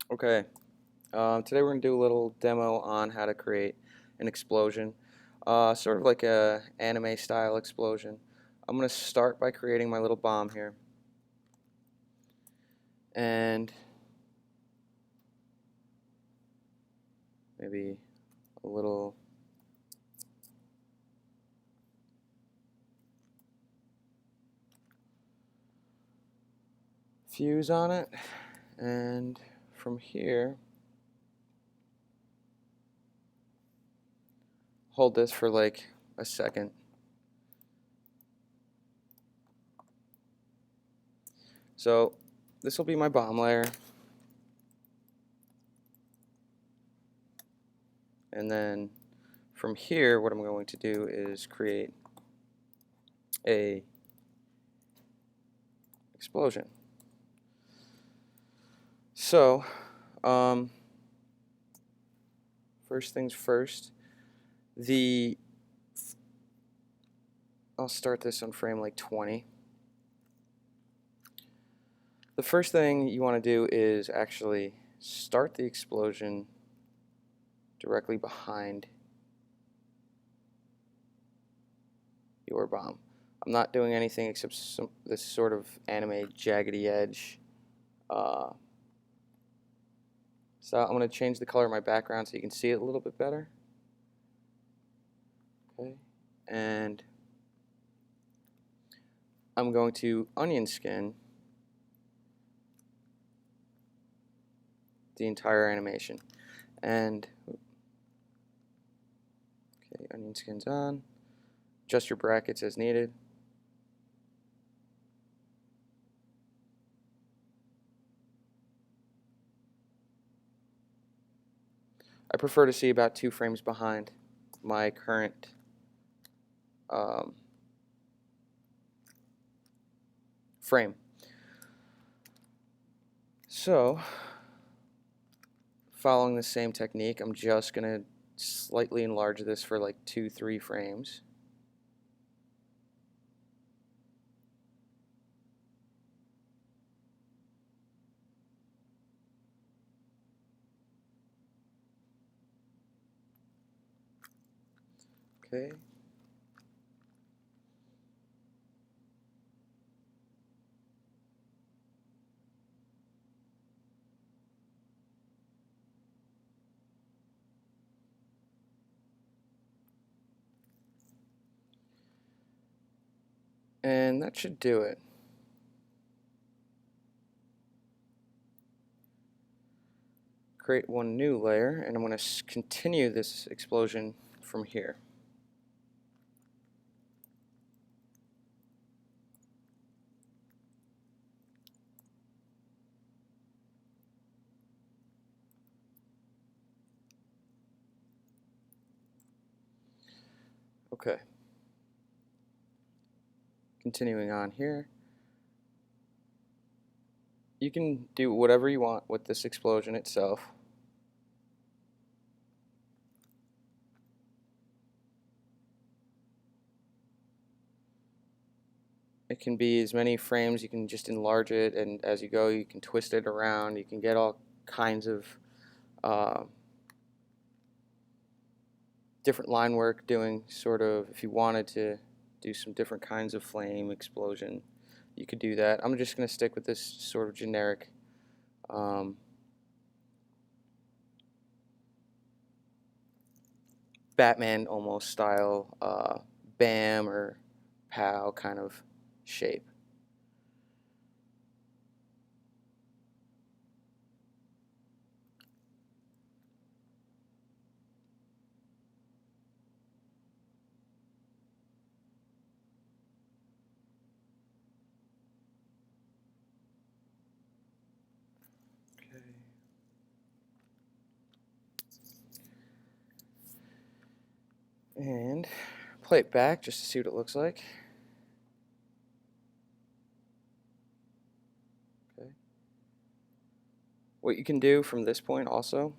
Okay, today we're going to do a little demo on how to create an explosion, sort of like a anime style explosion. I'm going to start by creating my little bomb here, and maybe a little fuse on it, and from here hold this for like a second. So this will be my bomb layer, and then from here what I'm going to do is create a explosion. So first things first, I'll start this on frame like 20. The first thing you want to do is actually start the explosion directly behind your bomb. I'm not doing anything except this sort of anime jaggedy edge. So I'm going to change the color of my background so you can see it a little bit better. Okay, and I'm going to onion skin the entire animation. And okay, onion skin's on. Adjust your brackets as needed. I prefer to see about 2 frames behind my current frame. So, following the same technique, I'm just going to slightly enlarge this for like 2-3 frames. Okay. And that should do it. Create one new layer, and I'm going to continue this explosion from here. Okay. Continuing on here. You can do whatever you want with this explosion itself. It can be as many frames, you can just enlarge it, and as you go you can twist it around, you can get all kinds of different line work doing sort of, if you wanted to do some different kinds of flame explosion, you could do that. I'm just going to stick with this sort of generic Batman almost style BAM or POW kind of shape. Okay. And play it back just to see what it looks like. Okay. What you can do from this point also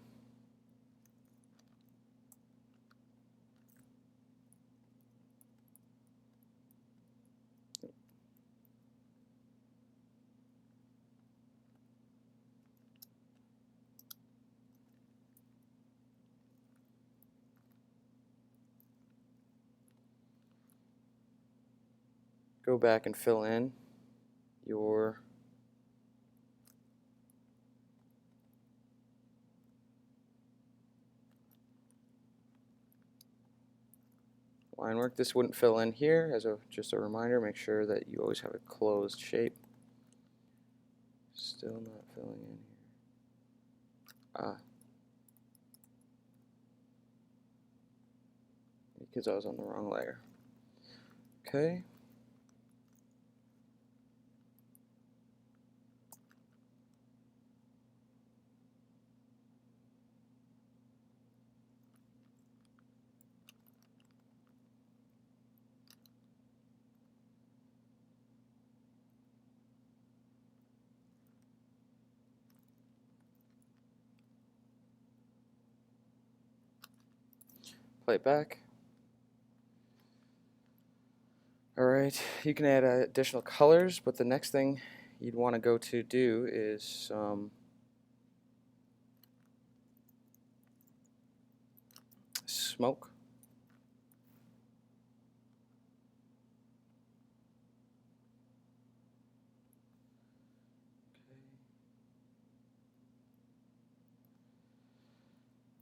go back and fill in your line work. This wouldn't fill in here. As just a reminder, make sure that you always have a closed shape. Still not filling in here. Because I was on the wrong layer. Okay. Play it back. Alright, you can add additional colors, but the next thing you'd want to go to do is smoke.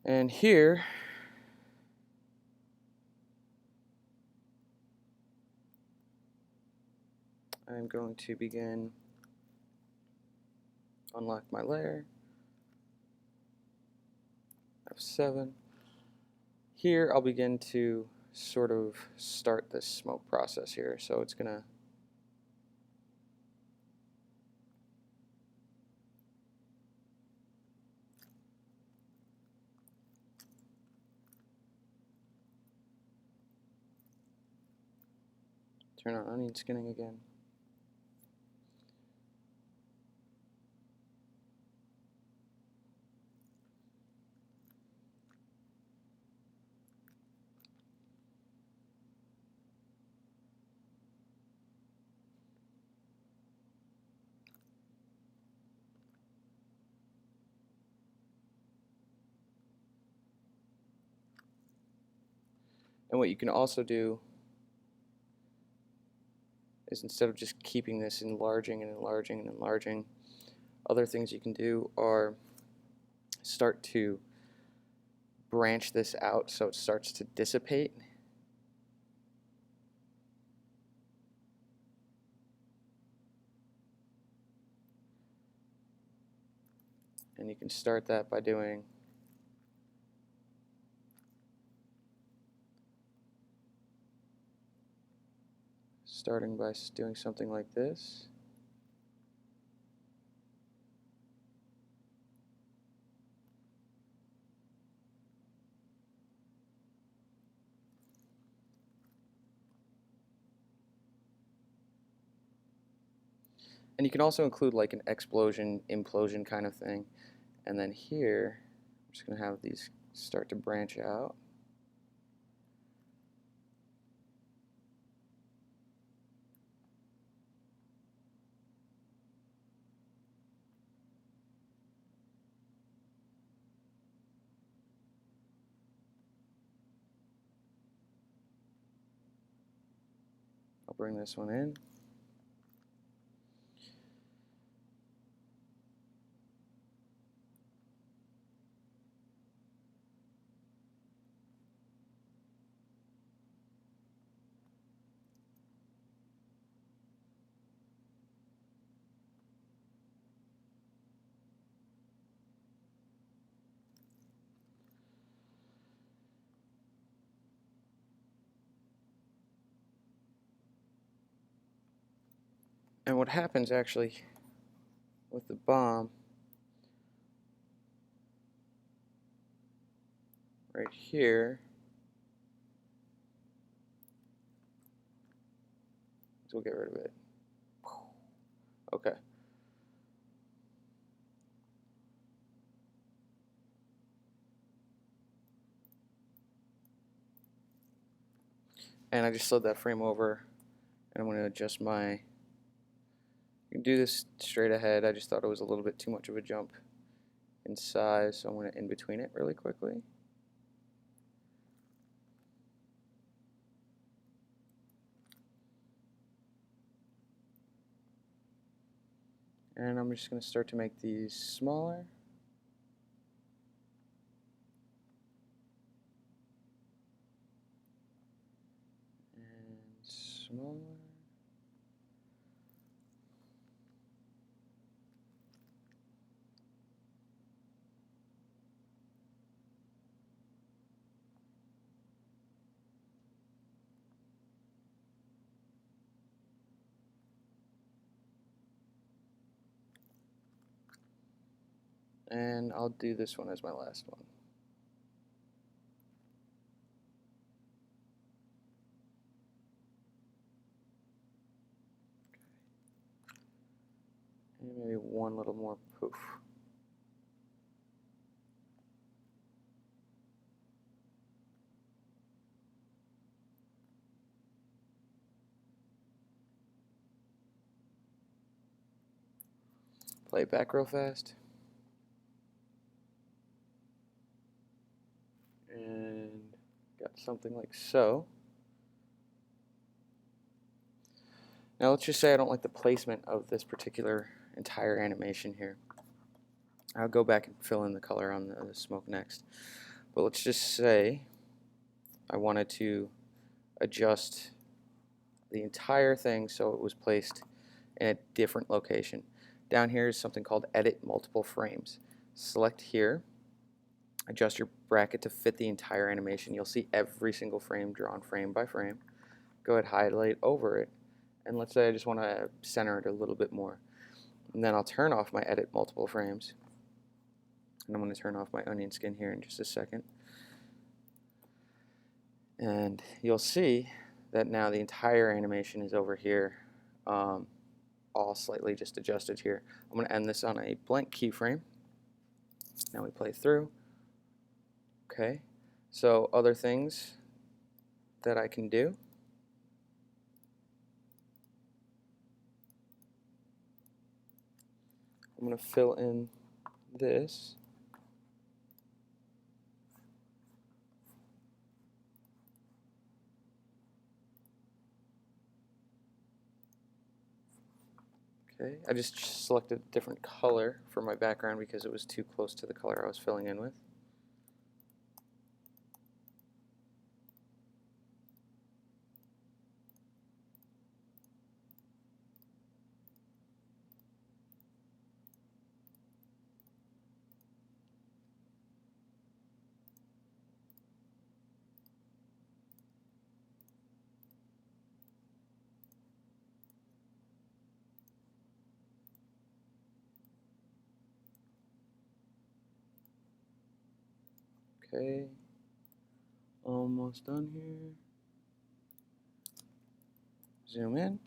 And here I'm going to begin unlock my layer. F7. Here I'll begin to sort of start this smoke process here. So it's gonna turn on onion skinning again. And what you can also do is, instead of just keeping this enlarging and enlarging and enlarging, other things you can do are start to branch this out so it starts to dissipate. And you can start that by starting by doing something like this. And you can also include like an explosion, implosion kind of thing. And then here, I'm just going to have these start to branch out. I'll bring this one in. And what happens actually with the bomb right here is we'll get rid of it. Okay. And I just slid that frame over, and I'm going to adjust my, you can do this straight ahead. I just thought it was a little bit too much of a jump in size, so I'm going to in between it really quickly. And I'm just going to start to make these smaller. And smaller. And I'll do this one as my last one. And maybe one little more poof. Play it back real fast. And got something like so. Now let's just say I don't like the placement of this particular entire animation here. I'll go back and fill in the color on the smoke next. But let's just say I wanted to adjust the entire thing so it was placed in a different location. Down here is something called Edit Multiple Frames. Select here, adjust your bracket to fit the entire animation. You'll see every single frame drawn frame by frame. Go ahead, highlight over it, and let's say I just want to center it a little bit more. And then I'll turn off my Edit Multiple Frames. And I'm going to turn off my onion skin here in just a second. And you'll see that now the entire animation is over here, all slightly just adjusted here. I'm going to end this on a blank keyframe. Now we play through. Okay, so other things that I can do. I'm going to fill in this. Okay, I just selected a different color for my background because it was too close to the color I was filling in with. Okay, almost done here. Zoom in,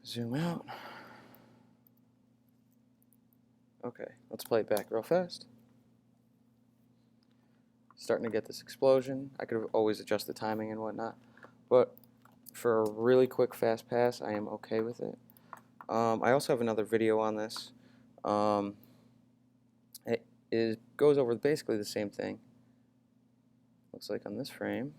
zoom out. Okay, let's play it back real fast. Starting to get this explosion. I could always adjust the timing and whatnot, but for a really quick fast pass, I am okay with it. I also have another video on this. It goes over basically the same thing. Looks like on this frame.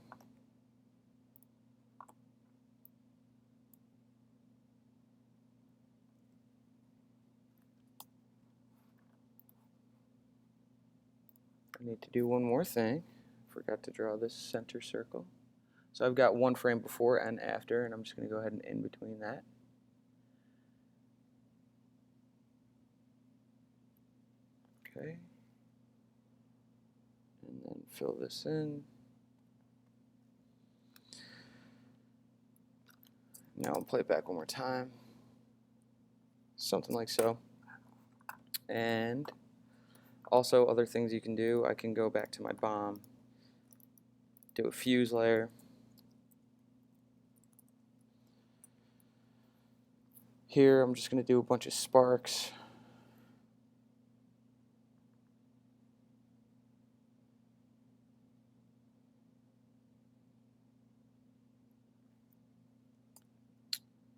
I need to do one more thing. Forgot to draw this center circle. So I've got one frame before and after, and I'm just going to go ahead and in between that. Okay. And then fill this in. Now I'll play it back one more time. Something like so. And also other things you can do, I can go back to my bomb, do a fuse layer. Here I'm just going to do a bunch of sparks.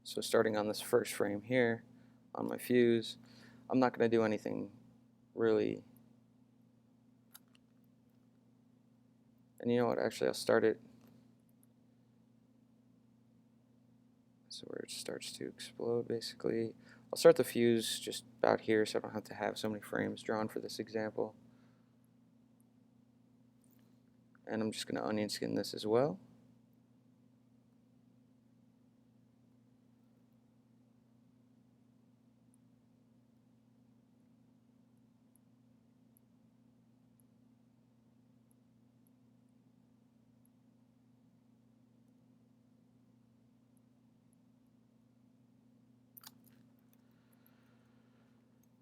So starting on this first frame here, on my fuse, I'm not going to do anything really. And you know what, actually I'll start it as So where it starts to explode, basically. I'll start the fuse just about here so I don't have to have so many frames drawn for this example. And I'm just going to onion skin this as well.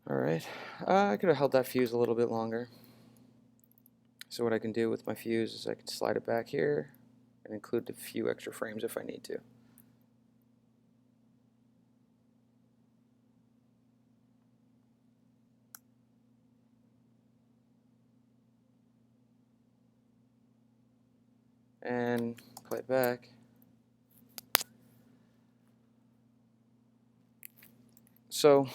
Alright, I could have held that fuse a little bit longer. So what I can do with my fuse is I can slide it back here and include a few extra frames if I need to. And play it back. So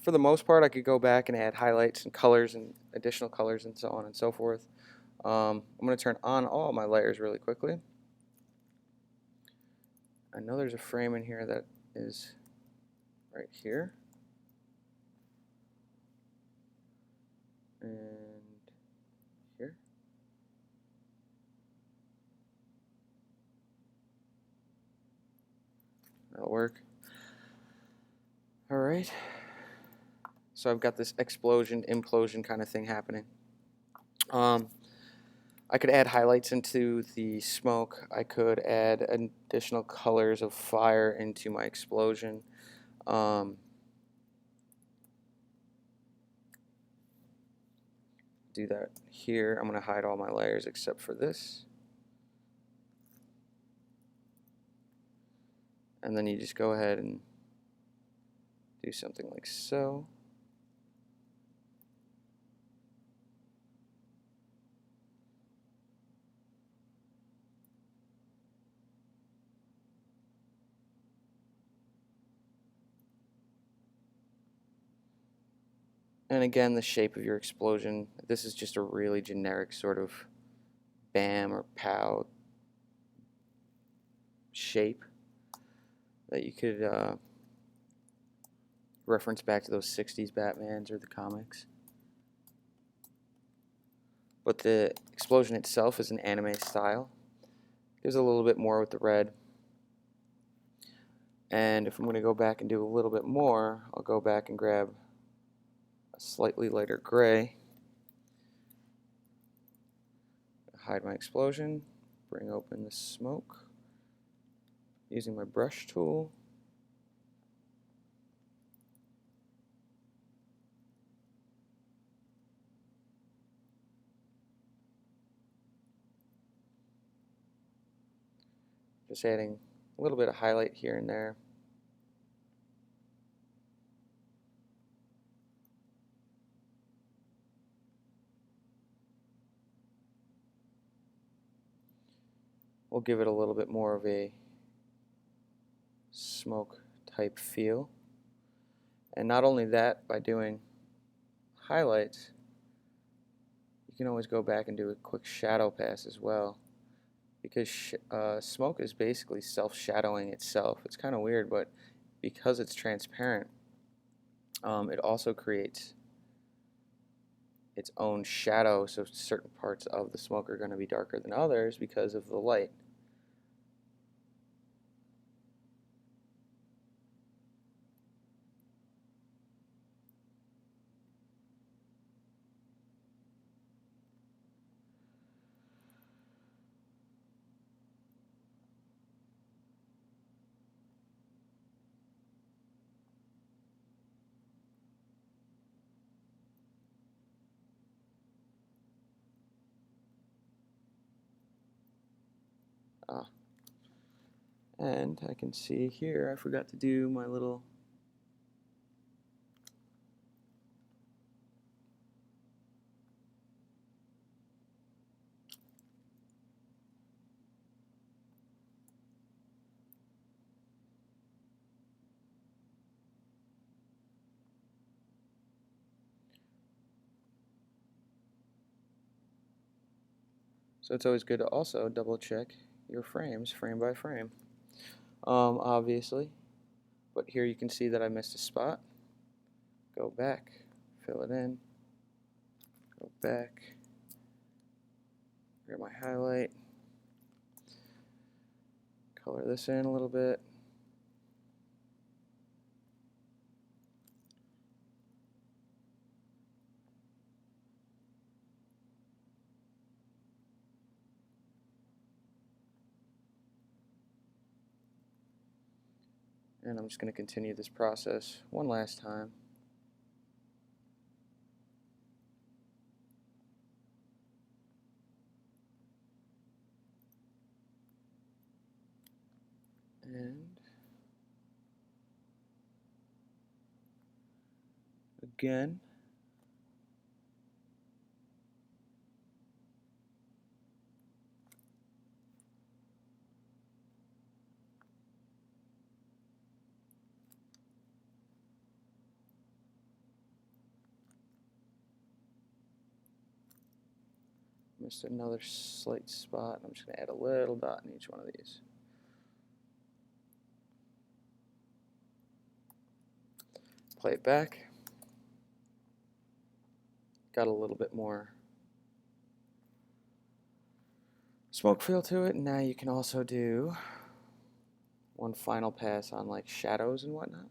for the most part, I could go back and add highlights and colors and additional colors and so on and so forth. I'm going to turn on all my layers really quickly. I know there's a frame in here that is right here. And here. That'll work. Alright. So I've got this explosion, implosion kind of thing happening. I could add highlights into the smoke. I could add additional colors of fire into my explosion. Do that here. I'm going to hide all my layers except for this. And then you just go ahead and do something like so. And again, the shape of your explosion. This is just a really generic sort of bam or pow shape that you could reference back to those 60s Batmans or the comics. But the explosion itself is an anime style. There's a little bit more with the red. And if I'm going to go back and do a little bit more, I'll go back and grab a slightly lighter gray. Hide my explosion, bring open the smoke using my brush tool. Just adding a little bit of highlight here and there. We'll give it a little bit more of a smoke type feel. And not only that, by doing highlights, you can always go back and do a quick shadow pass as well. Because smoke is basically self-shadowing itself. It's kind of weird, but because it's transparent, it also creates its own shadow, so certain parts of the smoke are going to be darker than others because of the light. And I can see here, I forgot to do my little so it's always good to also double check your frames frame by frame. obviously. But here you can see that I missed a spot. Go back, fill it in, go back, grab my highlight, color this in a little bit. And I'm just going to continue this process one last time. And again, missed another slight spot. I'm just going to add a little dot in each one of these. Play it back. Got a little bit more smoke feel to it. Now you can also do one final pass on like shadows and whatnot.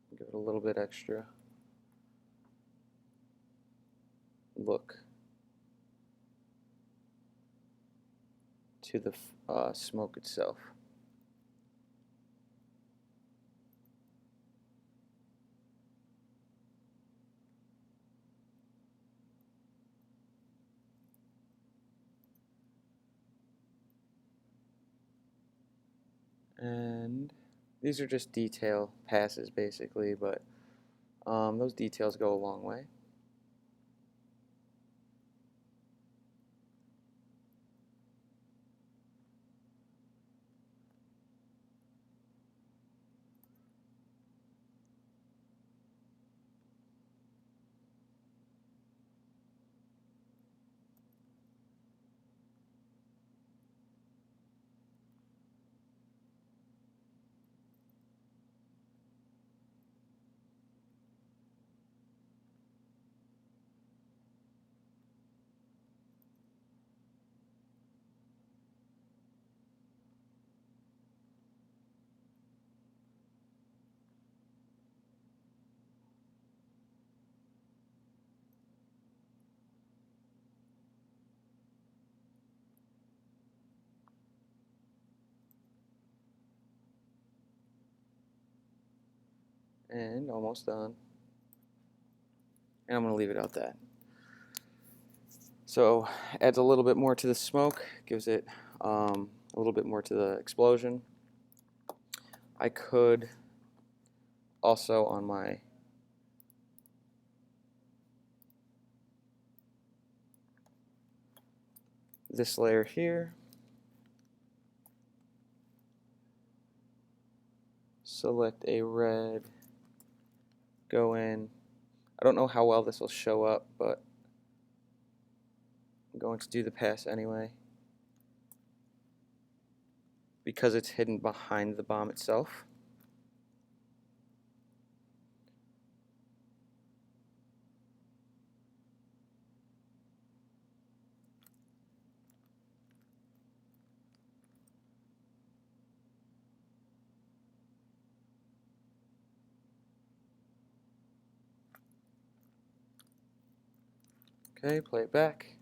Give it a little bit extra look to the smoke itself. And these are just detail passes basically, but those details go a long way. And almost done. And I'm going to leave it at that. So adds a little bit more to the smoke, gives it a little bit more to the explosion. I could also on my this layer here, select a red, go in. I don't know how well this will show up, but I'm going to do the pass anyway because it's hidden behind the bomb itself. Okay, play it back.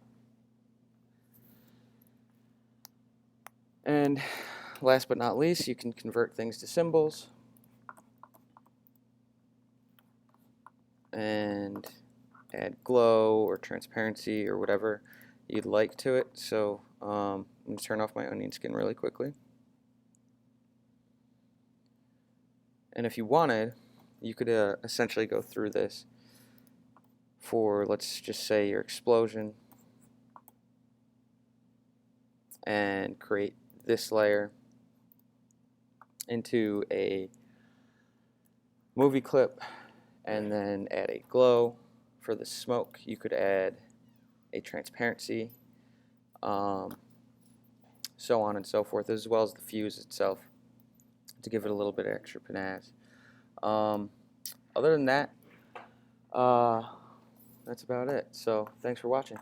And last but not least, you can convert things to symbols and add glow or transparency or whatever you'd like to it. So I'm going to turn off my onion skin really quickly. And if you wanted, you could essentially go through this for, let's just say, your explosion and create this layer into a movie clip and then add a glow. For the smoke, you could add a transparency, so on and so forth, as well as the fuse itself to give it a little bit of extra panache. Other than that, that's about it. So thanks for watching.